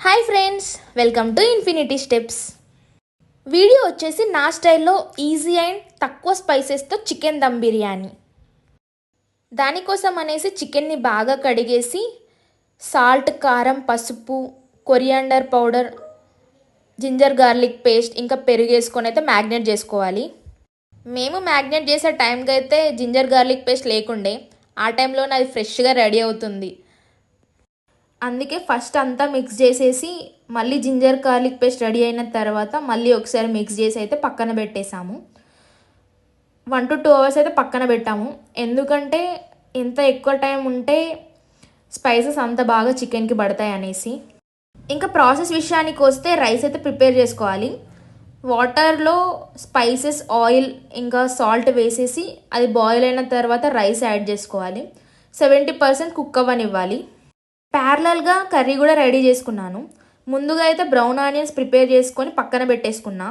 Hi friends, welcome to infinity steps. Video వచ్చేసి నా స్టైల్లో ఈజీ అండ్ తక్కువ స్పైసెస్తో చికెన్ దమ్ బిర్యానీ. దానికోసం అనేసి చికెన్ని బాగా కడిగేసి సాల్ట్, కారం, పసుపు, coriander powder, ginger garlic paste ఇంకా పెరుగు వేసుకొని అయితే మ్యాగ్నేట్ చేసుకోవాలి. మేము మ్యాగ్నేట్ చేసే టైంకి అయితే జింజర్ గార్లిక్ పేస్ట్ లేకుండే, ఆ టైంలోనే అది ఫ్రెష్గా రెడీ అవుతుంది. అందుకే ఫస్ట్ అంతా మిక్స్ చేసేసి మళ్ళీ జింజర్ గార్లిక్ పేస్ట్ రెడీ అయిన తర్వాత మళ్ళీ ఒకసారి మిక్స్ చేసి అయితే పక్కన పెట్టేసాము. 1 to 2 hours అయితే పక్కన పెట్టాము. ఎందుకంటే ఎంత ఎక్కువ టైం ఉంటే స్పైసెస్ అంత బాగా చికెన్కి పడతాయి అనేసి. ఇంకా ప్రాసెస్ విషయానికి వస్తే రైస్ అయితే ప్రిపేర్ చేసుకోవాలి. వాటర్లో స్పైసెస్, ఆయిల్ ఇంకా సాల్ట్ వేసేసి అది బాయిల్ అయిన తర్వాత రైస్ యాడ్ చేసుకోవాలి. 70% కుక్ అవ్వనివ్వాలి. ప్యారలల్గా కర్రీ కూడా రెడీ చేసుకున్నాను. ముందుగా అయితే బ్రౌన్ ఆనియన్స్ ప్రిపేర్ చేసుకొని పక్కన పెట్టేసుకున్నా.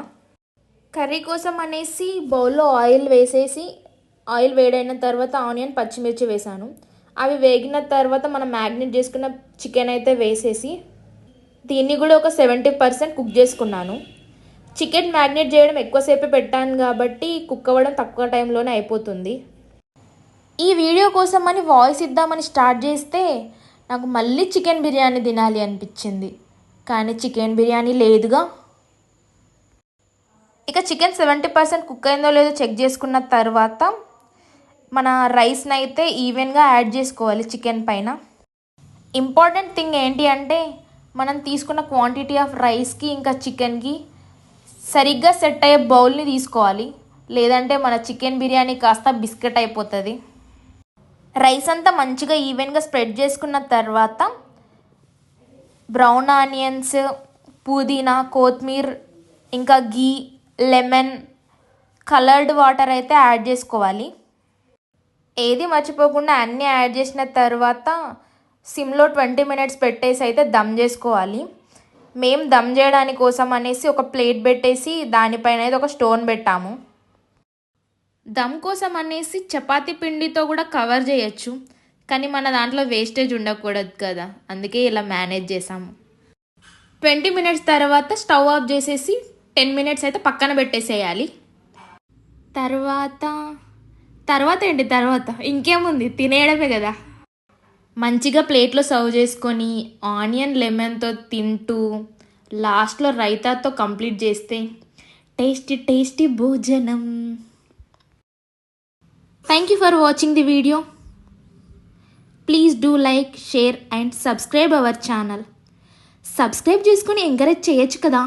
కర్రీ కోసం అనేసి బౌల్లో ఆయిల్ వేసేసి ఆయిల్ వేడైన తర్వాత ఆనియన్, పచ్చిమిర్చి వేసాను. అవి వేగిన తర్వాత మనం మ్యాగ్నేట్ చేసుకున్న చికెన్ అయితే వేసేసి దీన్ని కూడా ఒక 70% కుక్ చేసుకున్నాను. చికెన్ మ్యాగ్నేట్ చేయడం ఎక్కువసేపే పెట్టాను కాబట్టి కుక్ అవ్వడం తక్కువ టైంలోనే అయిపోతుంది. ఈ వీడియో కోసం అని వాయిస్ ఇద్దామని స్టార్ట్ చేస్తే నాకు మళ్ళీ చికెన్ బిర్యానీ తినాలి అనిపించింది. కానీ చికెన్ బిర్యానీ లేదుగా. ఇక చికెన్ 70% కుక్ అయిందో లేదో చెక్ చేసుకున్న తర్వాత మన రైస్ని అయితే ఈవెన్గా యాడ్ చేసుకోవాలి చికెన్ పైన. ఇంపార్టెంట్ థింగ్ ఏంటి అంటే మనం తీసుకున్న క్వాంటిటీ ఆఫ్ రైస్కి ఇంకా చికెన్కి సరిగ్గా సెట్ అయ్యే బౌల్ని తీసుకోవాలి. లేదంటే మన చికెన్ బిర్యానీ కాస్త బిస్కెట్ అయిపోతుంది. రైస్ అంతా మంచిగా ఈవెన్గా స్ప్రెడ్ చేసుకున్న తర్వాత బ్రౌన్ ఆనియన్స్, పుదీనా, కొత్తిమీర ఇంకా గీ, లెమన్, కలర్డ్ వాటర్ అయితే యాడ్ చేసుకోవాలి. ఏది మర్చిపోకుండా అన్నీ యాడ్ చేసిన తర్వాత సిమ్లో 20 minutes పెట్టేసి అయితే దమ్ చేసుకోవాలి. మేము దమ్ చేయడానికి కోసం అనేసి ఒక ప్లేట్ పెట్టేసి దానిపైన అయితే ఒక స్టోన్ పెట్టాము. దమ్ కోసం అనేసి చపాతీ పిండితో కూడా కవర్ చేయొచ్చు, కానీ మన దాంట్లో వేస్టేజ్ ఉండకూడదు కదా, అందుకే ఇలా మేనేజ్ చేసాము. 20 minutes తర్వాత స్టవ్ ఆఫ్ చేసేసి 10 minutes అయితే పక్కన పెట్టేసేయాలి. తర్వాత ఇంకేముంది, తినేయడమే కదా. మంచిగా ప్లేట్లో సర్వ్ చేసుకొని ఆనియన్, లెమన్తో తింటూ లాస్ట్లో రైతాతో కంప్లీట్ చేస్తే టేస్టీ టేస్టీ భోజనం. Thank you for watching the video. Please do like, share and subscribe our channel. Subscribe చేసుకొని ఎంకరేజ్ చేయొచ్చు కదా.